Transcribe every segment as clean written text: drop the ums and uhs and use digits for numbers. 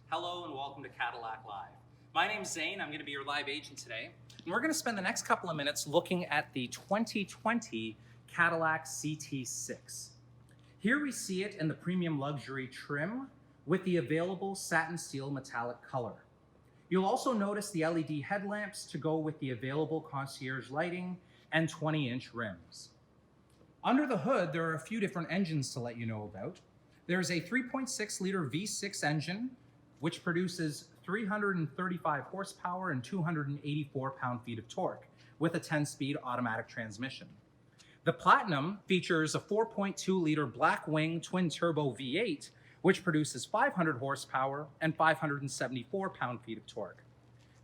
Hello and welcome to Cadillac Live. My name's Zane, I'm going to be your live agent today. And we're going to spend the next couple of minutes looking at the 2020 Cadillac CT6. Here we see it in the premium luxury trim with the available satin steel metallic color. You'll also notice the LED headlamps to go with the available concierge lighting and 20-inch rims. Under the hood, there are a few different engines to let you know about. There's a 3.6-liter V6 engine, which produces 335 horsepower and 284 pound-feet of torque with a 10-speed automatic transmission. The Platinum features a 4.2-liter Blackwing Twin Turbo V8, which produces 500 horsepower and 574 pound-feet of torque.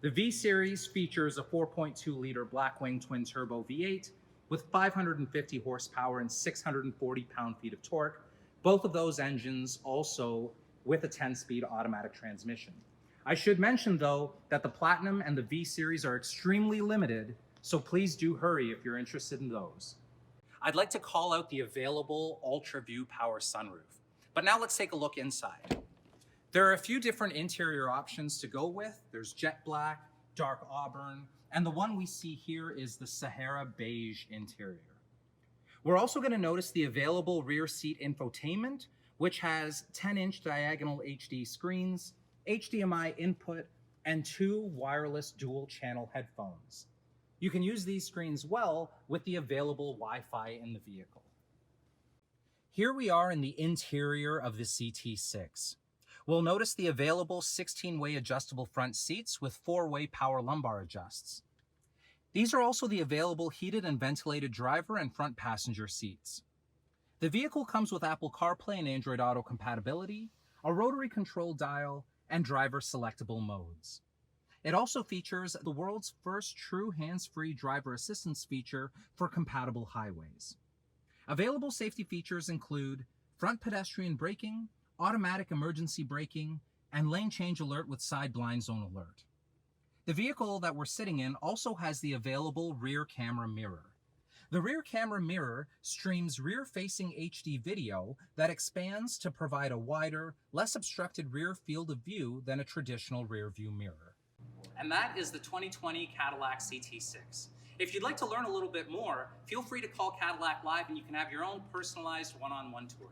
The V-Series features a 4.2-liter Blackwing Twin Turbo V8 with 550 horsepower and 640 pound-feet of torque. Both of those engines also with a 10-speed automatic transmission. I should mention, though, that the Platinum and the V-Series are extremely limited, so please do hurry if you're interested in those. I'd like to call out the available Ultra View power sunroof, but now let's take a look inside. There are a few different interior options to go with. There's jet black, dark auburn, and the one we see here is the Sahara beige interior. We're also going to notice the available rear seat infotainment, which has 10-inch diagonal HD screens, HDMI input, and 2 wireless dual-channel headphones. You can use these screens well with the available Wi-Fi in the vehicle. Here we are in the interior of the CT6. We'll notice the available 16-way adjustable front seats with 4-way power lumbar adjusts. These are also the available heated and ventilated driver and front passenger seats. The vehicle comes with Apple CarPlay and Android Auto compatibility, a rotary control dial, and driver selectable modes. It also features the world's first true hands-free driver assistance feature for compatible highways. Available safety features include front pedestrian braking, automatic emergency braking, and lane change alert with side blind zone alert. The vehicle that we're sitting in also has the available rear camera mirror. The rear camera mirror streams rear-facing HD video that expands to provide a wider, less obstructed rear field of view than a traditional rear view mirror. And that is the 2020 Cadillac CT6. If you'd like to learn a little bit more, feel free to call Cadillac Live and you can have your own personalized one-on-one tour.